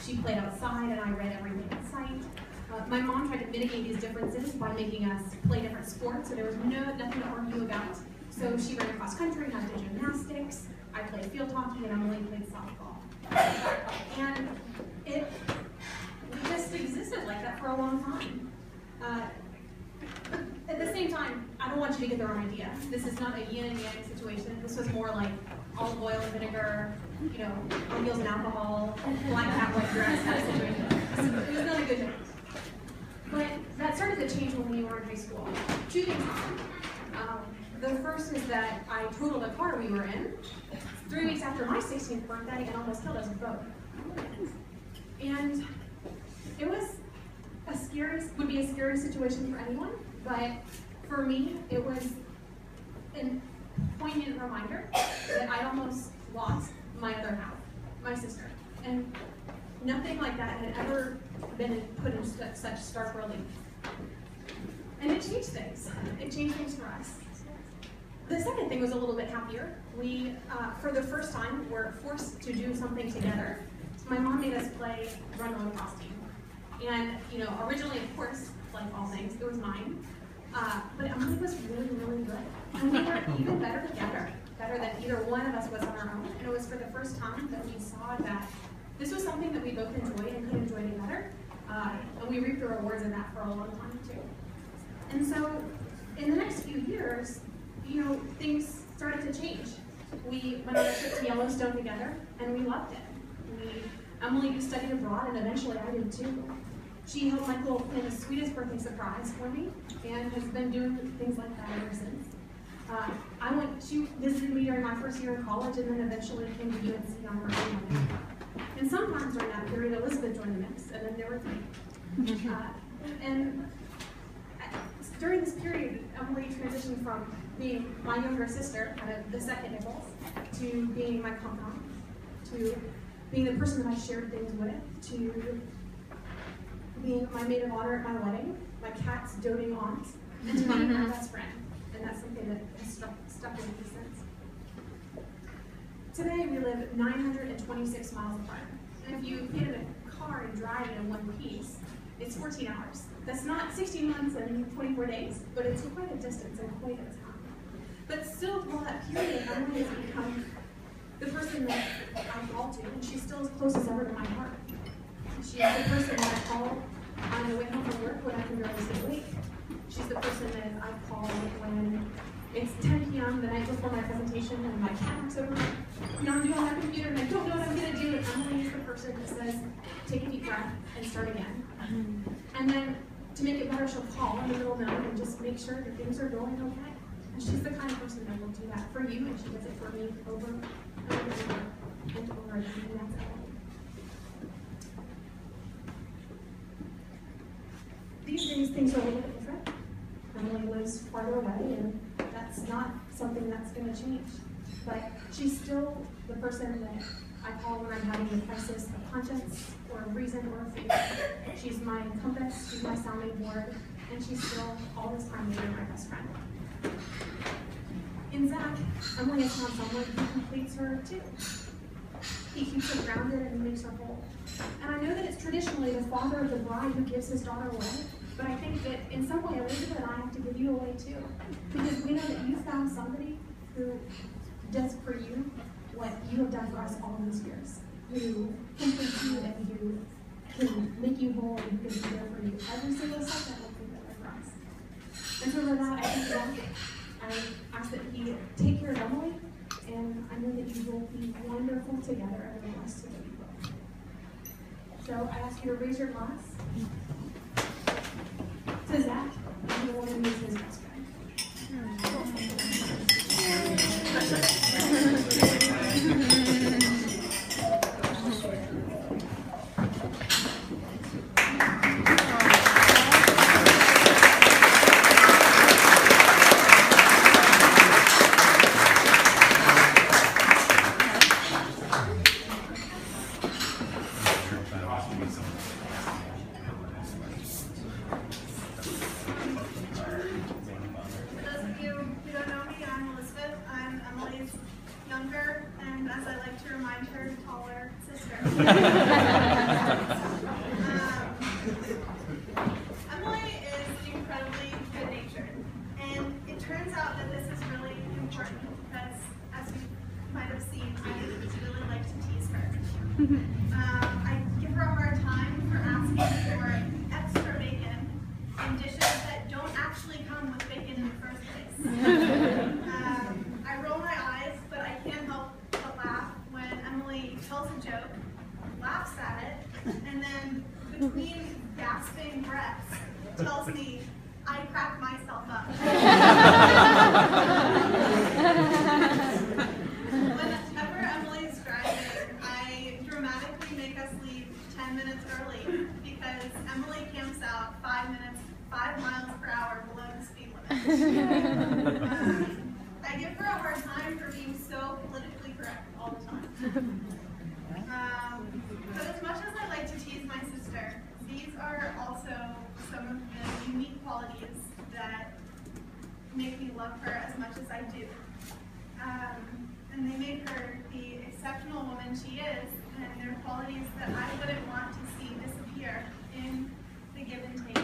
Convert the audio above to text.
She played outside and I read everything in sight. My mom tried to mitigate these differences by making us play different sports, so there was nothing to argue about. So she ran cross country, I did gymnastics, I played field hockey, and Emily played softball. And it just existed like that for a long time. At the same time, I don't want you to get the wrong idea. This is not a yin and yang situation. This was more like olive oil and vinegar, on heels and alcohol, black hat, white dress kind of situation. It was not a good thing. But that started to change when we were in high school. Two things happened. The first is that I totaled a car we were in 3 weeks after my 16th birthday and almost killed us both. And it was would be a scary situation for anyone, but for me, it was a poignant reminder that I almost lost my other half, my sister. And nothing like that had ever been put in such stark relief. And it changed things. It changed things for us. The second thing was a little bit happier. We, for the first time, were forced to do something together. My mom made us play Run Run Cross Team. And, originally, of course, like all things, it was mine. But Emily was really, really good. And we were even better together, better than either one of us was on our own. And it was for the first time that we saw that this was something that we both enjoyed and could enjoy together. And we reaped the rewards of that for a long time, too. And so, in the next few years, things started to change. We went on a trip to Yellowstone together, and we loved it. Emily studied abroad, and eventually I did too. She helped Michael plan the sweetest birthday surprise for me, and has been doing things like that ever since. She visited me during my first year in college, and then eventually came to UNC on her own. And sometimes during that period, Elizabeth joined the mix, and then there were three. And during this period, Emily transitioned from being my younger sister, kind of the second Nichols, to being my confidant, to being the person that I shared things with, to being my maid of honor at my wedding, my cat's doting aunt, and to being my best friend. And that's something that has stuck with me since. Today we live 926 miles apart. And if you get in a car and drive it in one piece, it's 14 hours. That's not 16 months and 24 days, but it's quite a distance and quite a time. But still, through all that period, Emily has become the person that I call to, and she's still as close as ever to my heart. She's the person that I call on the way home from work when I can barely stay awake. She's the person that I call when it's 10 p.m. the night before my presentation and my cat knocks over. I'm doing on my computer and I don't know what I'm going to do, and Emily is the person that says, take a deep breath and start again. And then, to make it better, she'll call in the middle of the night and just make sure that things are going okay. And she's the kind of person that will do that for you, and she does it for me over and over and over again, and that's Emily. These days, things are a little bit different. Emily lives farther away, and that's not something that's going to change. But she's still the person that I call when I'm having a crisis of conscience, or of reason, or of faith. She's my compass, she's my sounding board, and she's still, all this time later, my best friend. In Zach, Emily has found someone who completes her too. He keeps her grounded and makes her whole. And I know that it's traditionally the father of the bride who gives his daughter away, but I think that in some way, Elizabeth and I have to give you away too. Because we know that you found somebody who does for you what you have done for us all these years. Who completes you and who can make you whole and who can be there for you every single second of the day for us. And so for that, I think that I ask that he take care of Emily, and I know that you will be wonderful together and the rest of the people. So I ask you to raise your glass to Zach, and the woman who is his best friend. Younger, and as I like to remind her, taller sister. I give her a hard time for asking for extra bacon in dishes that don't actually come with bacon in the first place. I roll my eyes, but I can't help but laugh when Emily tells a joke, laughs at it, and then between gasping breaths tells me I cracked myself up. Whenever Emily's driving, I dramatically make us leave 10 minutes early because Emily camps out 5 miles per hour below the speed limit. I give her a hard time for being so politically correct all the time. But as much as I like to tease my sister, these are also some of the unique qualities that make me love her as much as I do. And they make her the exceptional woman she is, and they're qualities that I wouldn't want to see disappear in the give and take